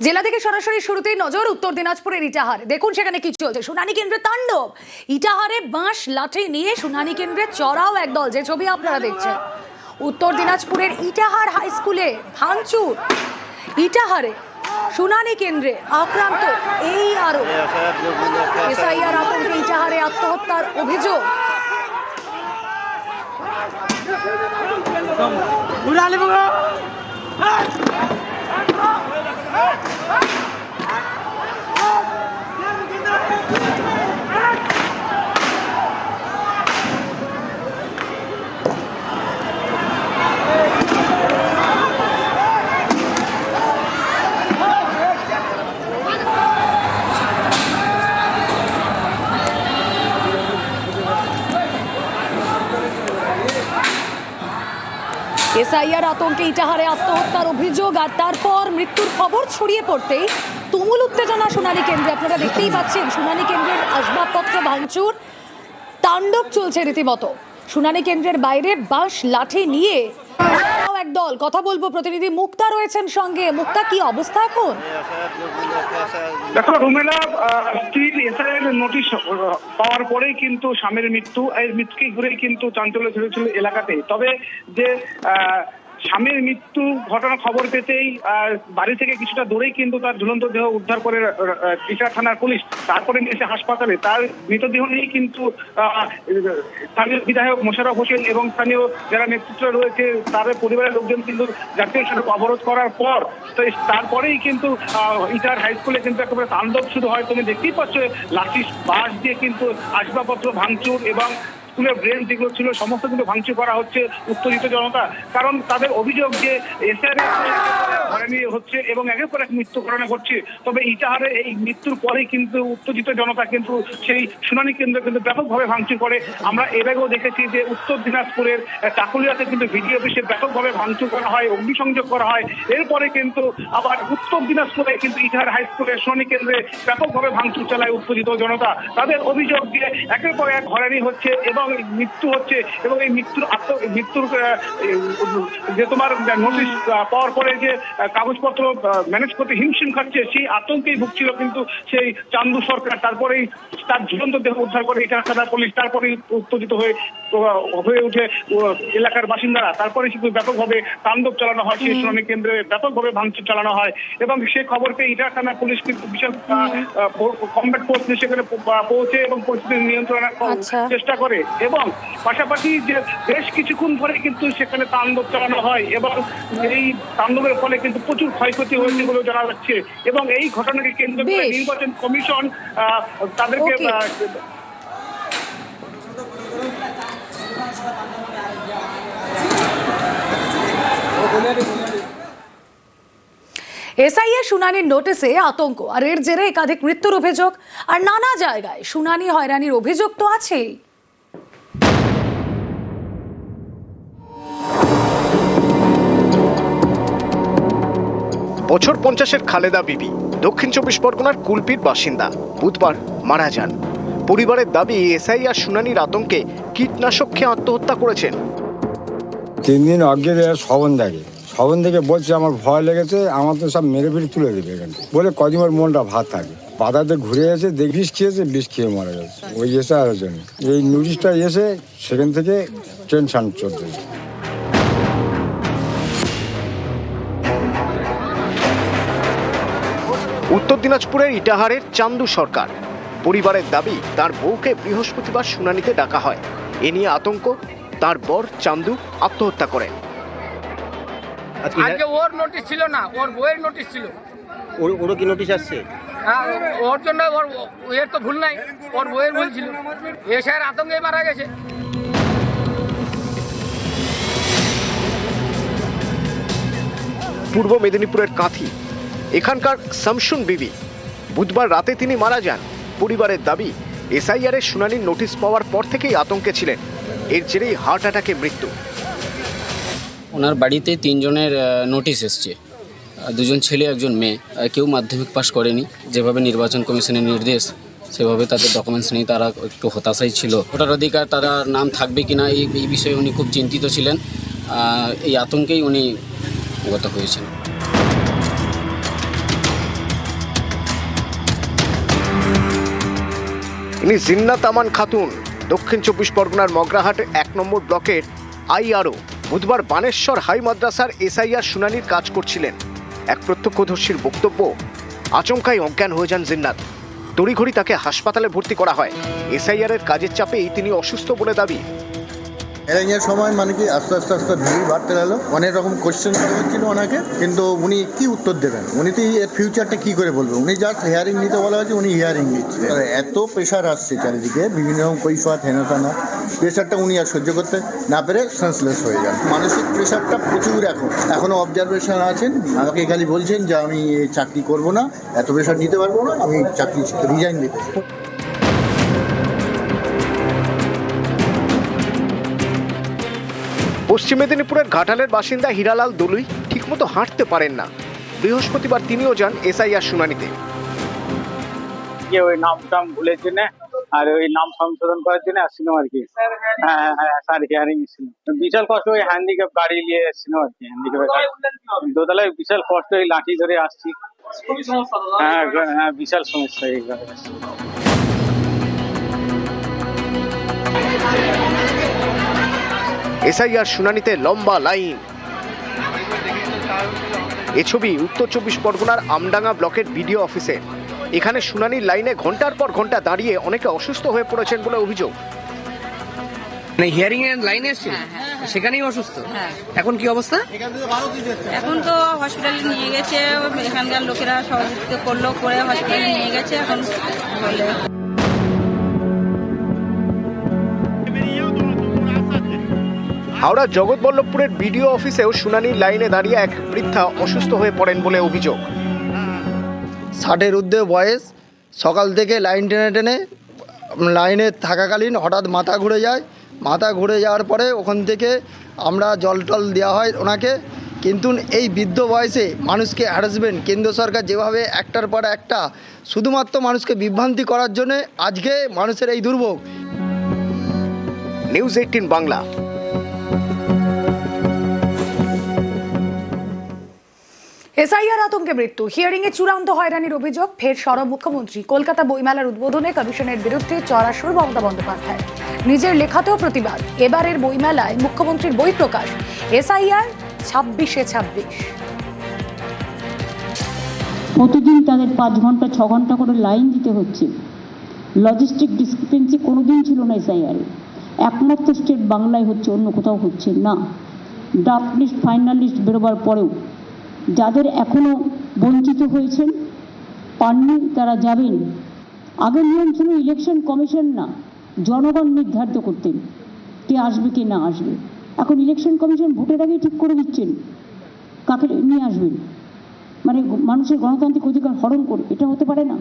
জেলা থেকে সরাসরি শুরুতেই নজর উত্তর দিনাজপুরের ইটাহার। দেখুন সেখানে কি চলছে। শুনানি কেন্দ্রে তাণ্ডব। ইটাহারে বাঁশ লাঠি নিয়ে শুনানি কেন্দ্রে চড়াও একদল, যে ছবি আপনারা দেখছেন। উত্তর দিনাজপুরের ইটাহার হাই স্কুলে ভাঙচুর। ইটাহারে শুনানি কেন্দ্রে আক্রান্ত এই আরো এসআইআর আতঙ্কে ইটাহারে আত্মহত্যার অভিযোগ। এসআইআর আতঙ্কে ইটাহারে আত্মহত্যার অভিযোগ, আর তারপর মৃত্যুর খবর ছড়িয়ে পড়তেই তুমুল উত্তেজনা শুনানি কেন্দ্রে। আপনারা দেখতেই পাচ্ছেন শুনানি কেন্দ্রের আসবাবপত্র ভাঙচুর, তাণ্ডব চলছে রীতিমতো। শুনানি কেন্দ্রের বাইরে বাঁশ লাঠি নিয়ে একদল। কথা বলবো, প্রতিনিধি মুক্তা রয়েছেন সঙ্গে। মুক্তা, কি অবস্থা এখন? দেখো রুমেলা, স্ত্রীর এসআইআর নোটিশ পাওয়ার পরেই কিন্তু স্বামীর মৃত্যু, এই মৃত্যুকে ঘুরেই কিন্তু চাঞ্চল্য ছেড়েছিল এলাকাতে। তবে যে স্বামীর মৃত্যু ঘটনার খবর পেতেই বাড়ি থেকে কিছুটা দূরেই কিন্তু তার ঝুলন্ত দেহ উদ্ধার করে ইটাহার থানার পুলিশ। তারপরে নিয়ে এসে হাসপাতালে তার মৃতদেহ নিয়েই কিন্তু স্থানীয় বিধায়ক মোশাররফ হোসেন এবং স্থানীয় যারা নেতৃত্ব রয়েছে তাদের পরিবারের লোকজন কিন্তু জাতীয় সড়ক অবরোধ করার পর তো তারপরেই কিন্তু ইটাহার হাই স্কুলে কিন্তু একেবারে তাণ্ডব শুরু হয়। তুমি দেখতেই পাচ্ছ লাঠি বাঁশ দিয়ে কিন্তু আসবাবপত্র ভাঙচুর এবং স্কুলের ব্রেঞ্চ যেগুলো ছিল সমস্ত কিন্তু ভাঙচুর করা হচ্ছে উত্তেজিত জনতা। কারণ তাদের অভিযোগ যে এসআইআর নিয়ে হচ্ছে এবং একের পর এক মৃত্যু ঘটনা ঘটছে। তবে ইটাহারে এই মৃত্যুর পরেই কিন্তু উত্তেজিত জনতা কিন্তু সেই শুনানি কেন্দ্র কিন্তু ব্যাপকভাবে ভাঙচুর করে। আমরা এর আগেও দেখেছি যে উত্তর দিনাজপুরের চাকুলিয়াতে কিন্তু ভিডিও অফিসে ব্যাপকভাবে ভাঙচুর করা হয়, অগ্নিসংযোগ করা হয়। এরপরে কিন্তু আবার উত্তর দিনাজপুরে কিন্তু ইটাহার হাই স্কুলের শুনানি কেন্দ্রে ব্যাপকভাবে ভাঙচুর চালায় উত্তেজিত জনতা। তাদের অভিযোগ যে একের পর এক হয়রানি হচ্ছে এবং মৃত্যু হচ্ছে এবং এই মৃত্যুর যে তোমার নোটিশ পাওয়ার পরে যে কাগজপত্র ম্যানেজ করতে হিমশিম খাচ্ছে, সেই আতঙ্কেই ভুগছিল কিন্তু সেই চান্দু সরকার। তারপরেই তার ঝুলন্ত দেহ উদ্ধার করে ইটাহার থানার পুলিশ। তারপরেই উত্তেজিত হয়ে উঠে এলাকার বাসিন্দারা। তারপরে কিন্তু ব্যাপকভাবে তাণ্ডব চালানো হয়, সেই শুনানি কেন্দ্রে ব্যাপকভাবে ভাঙচুর চালানো হয় এবং সেই খবর পেয়ে ইটাহার থানার পুলিশ কিন্তু বিশাল কমব্যাট ফোর্স নিয়ে সেখানে পৌঁছে এবং পরিস্থিতি নিয়ন্ত্রণের চেষ্টা করে। এবং পাশাপাশি যে বেশ কিছুক্ষণ ধরে কিন্তু সেখানে তাণ্ডব চালানো হয় এবং এই তাণ্ডবের ফলে কিন্তু প্রচুর ক্ষয়ক্ষতি হয়েছে বলেও জানা যাচ্ছে। এবং এই ঘটনাকে কেন্দ্র করে নির্বাচন কমিশন তাদেরকে এসআইআর শুনানির নোটিশে আতঙ্ক, আর এর জেরে একাধিক মৃত্যুর অভিযোগ, আর নানা জায়গায় শুনানি হয়রানির অভিযোগ তো আছেই। বছর 50-এর খালেদা বিবি দক্ষিণ 24 পরগনার কুলপির বাসিন্দা বুধবার মারা যান। পরিবারের দাবি এসআইআর শুনানির আতঙ্কে কীটনাশক খেয়ে আত্মহত্যা করেছেন। 3 দিন আগে শবন দেখে বলছে আমার ভয় লেগেছে, আমার তো সব মেরে ফেলে তুলে দেবে এখান থেকে বলে কদিনের মনটা ভাত থাকে। বাদাতে ঘুরে এসে বিষ খেয়েছে, বিষ খেয়ে মারা গেছে ওই এসআইআর জন্য। এই নোটিশটা এসে সেখান থেকে টেনশন চলছে। উত্তর দিনাজপুরের ইটাহারের চান্দু সরকার। পরিবারের দাবি তার বউকে বৃহস্পতিবার শুনানিতে ডাকা হয়। এ নিয়ে আতঙ্ক, তার বর চান্দু আত্মহত্যা করেন। আজকে ওর নোটিশ ছিল না, ওর বউয়ের নোটিশ ছিল। ওরও কি নোটিশ আসছে? হ্যাঁ, ওর জন্য এর তো ভুল নাই, ওর বউয়ের ভুল ছিল। এসআইআর আতঙ্কে মারা গেছে। পূর্ব মেদিনীপুরের কাঁথি এখানকার শামসুন বিবি। বুধবার রাতে তিনি মারা যান। পরিবারের দাবি এসআইআরের শুনানির নোটিশ পাওয়ার পর থেকেই আতঙ্কে ছিলেন। এর জেরেই হার্ট অ্যাটাকে মৃত্যু। ওনার বাড়িতে 3 জনের নোটিশ এসছে, 2 জন ছেলে 1 জন মেয়ে। কেউ মাধ্যমিক পাস করেনি, যেভাবে নির্বাচন কমিশনের নির্দেশ সেভাবে তাদের ডকুমেন্টস নেই। তারা একটু হতাশাই ছিল। ভোটার অধিকার তারা নাম থাকবে কিনা এই বিষয়ে উনি খুব চিন্তিত ছিলেন। এই আতঙ্কেই উনি গত হয়েছেন। ইনি জিন্নাত আমান খাতুন, দক্ষিণ 24 পরগনার মগরাহাট 1 নম্বর ব্লকের আইআরও। বুধবার বানেশ্বর হাই মাদ্রাসার এসআইআর শুনানির কাজ করছিলেন। এক প্রত্যক্ষদর্শীর বক্তব্য, আচমকাই অজ্ঞান হয়ে যান জিন্নাত। তড়িঘড়ি তাকে হাসপাতালে ভর্তি করা হয়। এসআইআর এর কাজের চাপেই তিনি অসুস্থ বলে দাবি। হিয়ারিংয়ের সময় মানে কি আস্তে আস্তে ভিড় বাড়তে গেল, অনেক রকম কোয়েশ্চেন করা হচ্ছিল ওনাকে, কিন্তু উনি কি উত্তর দেবেন? উনি তো এর ফিউচারটা কি করে বলবেন? উনি জাস্ট হিয়ারিং নিতে বলা হয়েছে, উনি হিয়ারিং নিচ্ছিলেন। এত প্রেশার আসছে চারিদিকে, বিভিন্ন রকম কৈফাত হেনতানা, প্রেশারটা উনি আর সহ্য করতে না পেরে সেন্সলেস হয়ে যান। মানসিক প্রেশারটা প্রচুর এখনো অবজারভেশন আছেন। আমাকে খালি বলছেন যে আমি এই চাকরি করব না, এত প্রেশার নিতে পারবো না, আমি চাকরি রিজাইন দিতে। পশ্চিম মেদিনীপুরের ঘাটালের বাসিন্দা হীরালাল দলুই ঠিকমতো হাঁটতে পারেন না। বৃহস্পতিবার তিনিও যান এসআইআর শুনানিতে। ওই নাম টাম ভুলেছে না, আর ওই নাম সংশোধন করার জন্য আসছিলাম আর কি। হ্যাঁ, স্যার হিয়ারিং ছিল, বিশাল কষ্ট। ওই হ্যান্ডিক্যাপ গাড়ি নিয়ে এসেছিলাম আর কি। হ্যান্ডিক্যাপের দোতলায় বিশাল কষ্ট, ওই লাঠি ধরে আসছি। হ্যাঁ, বিশাল সমস্যা এইভাবে। এসআইআর শুনানিতে লম্বা লাইন। এ ছবি উত্তর 24 পরগনার আমডাঙ্গা ব্লকের বিডিও অফিসে। এখানে শুনানির লাইনে ঘন্টার পর ঘন্টা দাঁড়িয়ে অনেকে অসুস্থ হয়ে পড়েছেন বলে অভিযোগ। হিয়ারিং এর লাইনে এসেছিল, সেখানেই অসুস্থ। এখন কি অবস্থা? এখন তো হসপিটালে নিয়ে গেছে, এখানকার লোকেরা সহযোগিতা করলো, করে হসপিটালে নিয়ে গেছে। এখন বলে হাওড়া জগৎবল্লভপুরের বিডিও অফিসেও শুনানির লাইনে দাঁড়িয়ে এক বৃদ্ধা অসুস্থ হয়ে পড়েন বলে অভিযোগ। 60-এর ঊর্ধ্বে বয়স, সকাল থেকে লাইন টেনে টেনে লাইনে থাকাকালীন হঠাৎ মাথা ঘুরে যায়। মাথা ঘুরে যাওয়ার পরে ওখান থেকে আমরা জল টল দেওয়া হয় ওনাকে। কিন্তু এই বৃদ্ধ বয়সে মানুষকে হ্যারাসমেন্ট, কেন্দ্র সরকার যেভাবে একটার পর একটা শুধুমাত্র মানুষকে বিভ্রান্তি করার জন্য আজকে মানুষের এই দুর্ভোগ। নিউজ 18 বাংলা। এসআইআর আতঙ্কে মৃত্যু, হিয়ারিং এ চূড়ান্ত হয়রানির অভিযোগ ফের সরব মুখ্যমন্ত্রী। কলকাতা বইমেলার উদ্বোধনে কমিশনের বিরুদ্ধে চড়া সুর মমতা বন্দ্যোপাধ্যায়। নিজের লেখাতেও প্রতিবাদ। এবারের বইমেলায় মুখ্যমন্ত্রীর বই প্রকাশ, এসআইআর 26-26। প্রতিদিন তাদের 5 ঘন্টা 6 ঘন্টা করে লাইন দিতে হচ্ছে। লজিস্টিক ডিসক্রিপেন্সি কোনোদিন ছিল না এসআইআর। একমাত্র স্টেট বাংলায় হচ্ছে, অন্য কোথাও হচ্ছে না। ড্রাফট লিস্ট, ফাইনাল লিস্ট বেরোবার পরেও যাদের এখনো বঞ্চিত হয়েছেন, পাননি, তারা যাবেন। আগের নিয়ম ছিল ইলেকশন কমিশন না, জনগণ নির্ধারিত করতেন কে আসবে কে না আসবে। এখন ইলেকশন কমিশন ভোটের আগেই ঠিক করে দিচ্ছেন কাকে নিয়ে আসবেন। মানে মানুষের গণতান্ত্রিক অধিকার হরণ করে, এটা হতে পারে না।